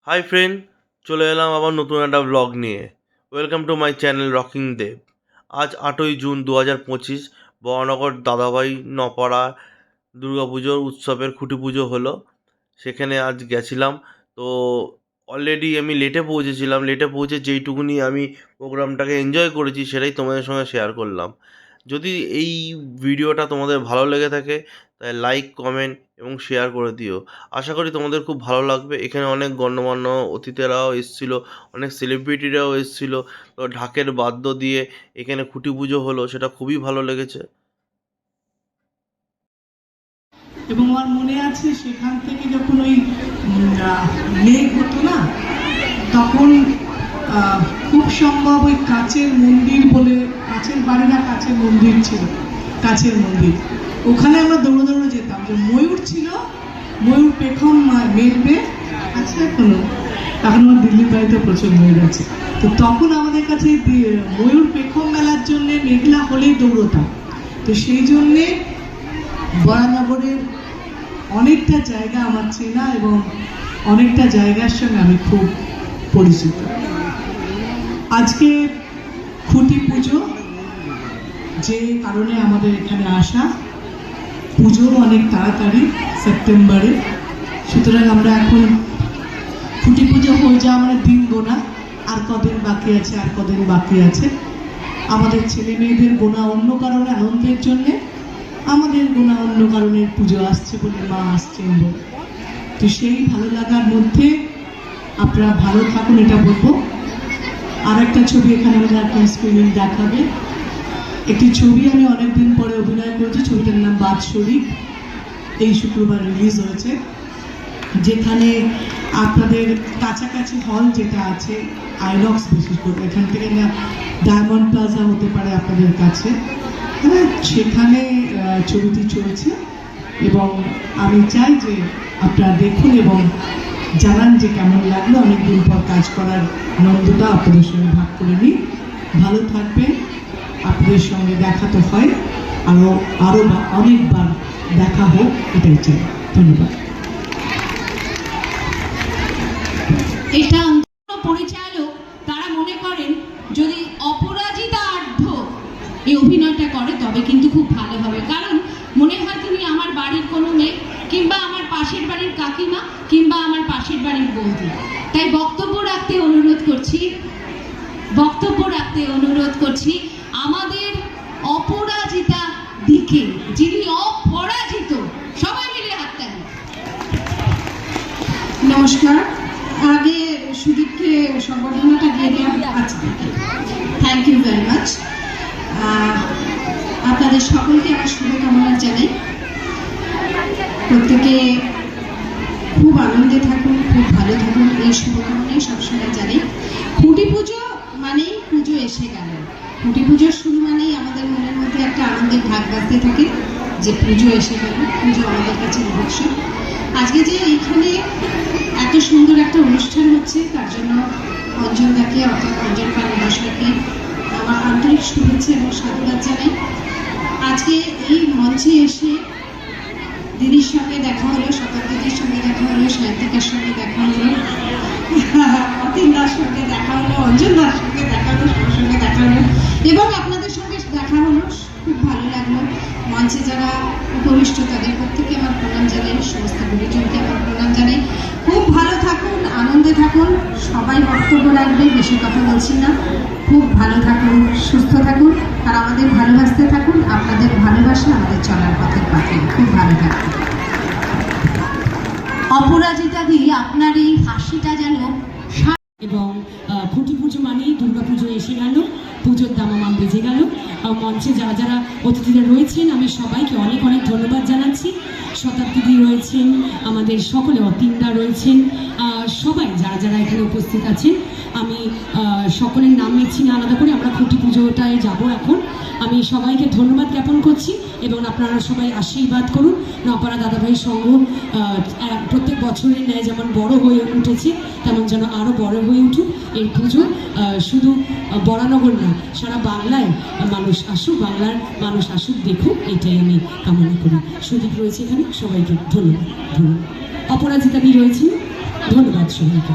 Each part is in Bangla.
হাই ফ্রেন্ড, চলে এলাম আবার নতুন একটা ব্লগ নিয়ে। Welcome to my channel rocking Dev. আজ 8ই জুন 2025, বরানগর দাদাভাই নপাড়া দুর্গাপুজোর উৎসবের খুঁটি পুজো হলো। সেখানে আজ গেছিলাম। তো অলরেডি আমি লেটে পৌঁছেছিলাম। লেটে পৌঁছে যেইটুকুনি আমি প্রোগ্রামটাকে এনজয় করেছি সেটাই তোমাদের সঙ্গে শেয়ার করলাম। যদি এই ভিডিওটা তোমাদের ভালো লেগে থাকে তাই লাইক, কমেন্ট এবং শেয়ার করে দিও। আশা করি তোমাদের খুব ভালো লাগবে। এখানে অনেক গণ্যমান্য অতিথিরাও এসেছিল, অনেক সেলিব্রিটিরাও এসেছিল। তো ঢাকের বাদ্য দিয়ে এখানে খুঁটি পুজো হলো, সেটা খুবই ভালো লেগেছে। এবং আমার মনে আছে সেখান থেকে যখন ওই মেঘ হতো না, তখন খুব সম্ভব ওই কাচের মন্দির বলে, কাচের বাড়ি না কাচের মন্দির ছিল, কাচের মন্দির, ওখানে আমরা দৌড়ে দৌড়ে যেতাম। যে ময়ূর ছিল, ময়ূর পেখম মেলবে আছে এখনো, এখন আমার দিল্লির বাড়িতে প্রচুর ময়ূর আছে। তো তখন আমাদের কাছে ময়ূর পেখম মেলার জন্যে মেঘলা হলেই দৌড়তাম। তো সেই জন্যে বরানগরের অনেকটা জায়গা আমার চেনা এবং অনেকটা জায়গার সঙ্গে আমি খুব পরিচিত। আজকে খুঁটি পুজো, যে কারণে আমাদের এখানে আসা, পুজো অনেক তাড়াতাড়ি সেপ্টেম্বরে, সুতরাং আমরা এখন খুঁটি পুজো হয়ে যাওয়া মানে দিন গোনা, আর কদিন বাকি আছে, আর কদিন বাকি আছে। আমাদের ছেলে মেয়েদের গোনা অন্য কারণে, আনন্দের জন্যে, আমাদের গোনা অন্য কারণের পুজো আসছে বলে, মা আসছেন বলে। তো সেই ভালো লাগার মধ্যে আপনারা ভালো থাকুন, এটা বলবো। আর একটা ছবি এখানে আমাদের একটা স্ক্রিনিং দেখাবে। একটি ছবি আমি অনেকদিন পরে অভিনয় করেছি, ছবিটার নাম বাৎসরিক, এই শুক্রবার রিলিজ হয়েছে। যেখানে আপনাদের কাছাকাছি হল যেটা আছে আইনক্স, বিশেষ করে এখান থেকে না ডায়মন্ড প্লাজা হতে পারে আপনাদের কাছে, হ্যাঁ, সেখানে ছবিটি চলছে। এবং আমি চাই যে আপনারা দেখুন এবং জানান যে কেমন লাগলো। অনেকদিন পর কাজ করার আনন্দটা আপনাদের সঙ্গে ভাগ করে নিই। ভালো থাকবেন, আপনাদের সঙ্গে দেখা তো হয়, আরও অনেকবার দেখা হোক, এটাই চাই। ধন্যবাদ। এটা পরিচালক তারা মনে করেন যদি অপরাজিতা আঢ্য এই অভিনয়টা করে তবে কিন্তু খুব ভালো হবে, কারণ মনে হয় তিনি আমার বাড়ির কোনো মেয়ে, কিংবা আমার পাশের বাড়ির কাকিমা, কিংবা আমার পাশের বাড়ির বৌদি। তাই বক্তব্য রাখতে অনুরোধ করছি আমাদের অপরাজিতা দিকে, যিনি অপরাজিত। সবাই মিলে হাততালি। নমস্কার। আগে সুদীপকে সংবর্ধনাটা দিয়ে দেওয়া। আচ্ছা, থ্যাংক ইউ ভেরি মাচ। আপনাদের সকলকে আমার শুভকামনা জানাই। প্রত্যেকে খুব আনন্দে থাকুন, খুব ভালো থাকুন, এই শুভকামনাই সবসময় জানাই। খুঁটি পুজো মানেই পুজো এসে গেল। খুঁটি পুজোর শুরু মানেই আমাদের মনের মধ্যে একটা আনন্দের ভাগ বাজতে থাকে যে পুজো এসে গেল, পুজো আমাদের কাছে উৎসব। আজকে যে এইখানে এত সুন্দর একটা অনুষ্ঠান হচ্ছে, তার জন্য অঞ্জন দাকে, অর্থাৎ অঞ্জন পাল মহাশয়কে আমার আন্তরিক শুভেচ্ছা এবং সাধুবাদ জানাই। আজকে এই মঞ্চে এসে দিদির সঙ্গে দেখা হলো, শতাব্দীর সঙ্গে দেখা হলো, সাহিত্যিকার সঙ্গে দেখা হলো, অতীন্দার সঙ্গে দেখা হলো, অঞ্জন দার সঙ্গে দেখা হলো, সবার সঙ্গে দেখা হলো এবং আপনাদের সঙ্গে দেখা হলো। খুব ভালো লাগলো। মঞ্চে যারা উপবিষ্ট তাদের প্রত্যেকে আমার প্রণাম জানাই, সমস্ত গুরুজনকে আমার প্রণাম জানাই। খুব ভালো থাকুন, আনন্দে থাকুন, সবাই বক্তব্য রাখবে, বেশি কথা বলছি না। খুব ভালো থাকুন, সুস্থ থাকুন, আর আমাদের ভালোবাসতে থাকুন। আপনাদের ভালোবাসা আমাদের চলার পথের পাথে। খুব ভালো থাকুন। অপরাজিতা দি, আপনার এই হাসিটা যেন। এবং খুঁটি পুজো মানেই দুর্গা পুজো এসে গেল, পুজোর দামামা বেজে গেল। মঞ্চে যারা যারা অতিথিরা রয়েছেন আমি সবাইকে অনেক অনেক ধন্যবাদ জানাচ্ছি। শতাব্দী রয়েছেন, আমাদের সকলে অতীন্দা রয়েছেন, সবাই যারা যারা এখানে উপস্থিত আছেন আমি সকলের নাম নিচ্ছি না আলাদা করে। আমরা খুঁটি পুজোটায় যাব এখন। আমি সবাইকে ধন্যবাদ জ্ঞাপন করছি এবং আপনারা সবাই আশীর্বাদ করুন। নপাড়া দাদাভাই সংঘ প্রত্যেক বছরের ন্যায় যেমন বড় হয়ে উঠেছে, তেমন যেন আরও বড় হয়ে উঠুক এই পুজো। শুধু বরানগর না, সারা বাংলায় মানুষ আসুক, বাংলার মানুষ আসুক, দেখুক, এটাই আমি কামনা করি। সুদীপ রয়েছে এখানে, সবাইকে ধন্যবাদ। অপরাজিতা দি রয়েছেন। ধন্যবাদ সবাইকে।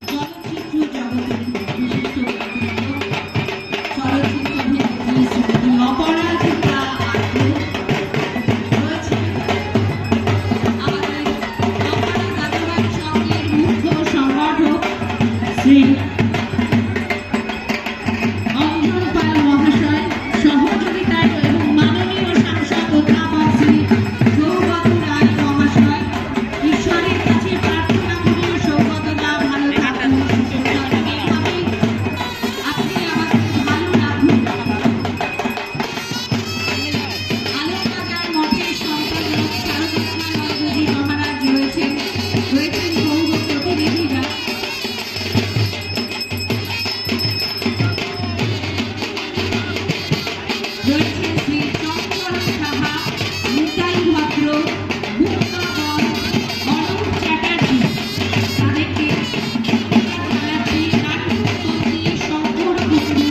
চলচ্চিত্র জগতের বিশিষ্ট চলচ্চিত্র অভিনেত্রী শ্রীমতী অপরাজিতা আড্ড রয়েছেন আমাদের অপরা দাদাভাই সংঘের মুখ্য সংগঠক শ্রী অঞ্জন পাল মহাশয়, সহযোগিতায় এবং মাননীয় সাংসদ অধ্যাপক শ্রী সৌগত রায় মহাশয়। ঈশ্বরের কাছে প্রার্থনা করি সৌগত দা ভালো থাকুন, সুস্থ থাকুন, এভাবেই আপনি আমাদের ভালো রাখুন। আলোকবাজার মঠের সম্পাদক শারদানন্দজি মহারাজ রয়েছেন বহু প্রতিনিধিরা। রয়েছেন শ্রী চন্দন সাহা, নিতাই ভদ্র, মুক্তাবন, অরূপ চ্যাটার্জি। তাদেরকে জানাচ্ছি নাট্যমন্ত্রী শঙ্কর কুণ্ডু,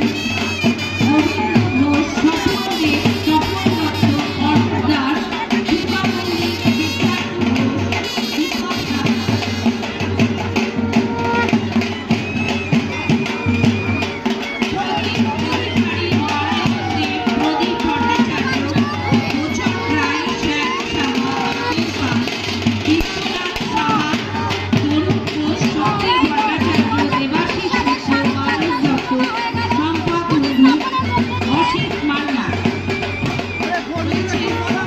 অরুণ ঘোষ, স্বপন দেব, তপন দত্ত, অরূপ দাস, দীপা মল্লিক, সিদ্ধার্থ ঘোষ, দীপক দাস। প্রদীপ অধিকারী, নারায়ণ দেব, প্রদীপ ভট্টাচার্য, মোচন রায়, শ্যাম সাহা, অখিল পাল, বিশ্বনাথ সাহা, তরুণ ঘোষ, সঞ্জয় ভট্টাচার্য, দেবাশিস মিশ্র, মানব দত্ত, শম্পা কুণ্ডু, অসিত মান্না। রয়েছেন প্রতিনিধিরা।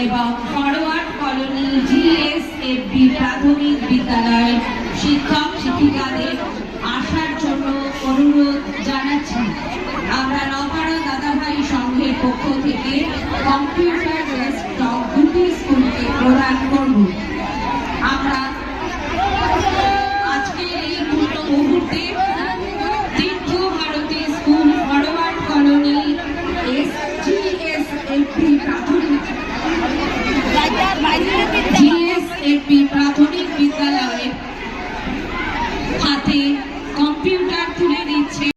এবং ফরওয়ার্ড কলোনি জিএসএফবি প্রাথমিক বিদ্যালয়ের শিক্ষক শিক্ষিকাদের আসার জন্য অনুরোধ জানাচ্ছি। আমরা নপাড়া দাদাভাই সংঘের পক্ষ থেকে কম্পিউটার ডেস্কটপ দুটি স্কুলকে প্রদান করব। আমরা আজকের এই মুহূর্তে Tirtha Bharati school forward colony GSFP প্রাথমিক বিদ্যালয়ের হাতে কম্পিউটার তুলে দিচ্ছে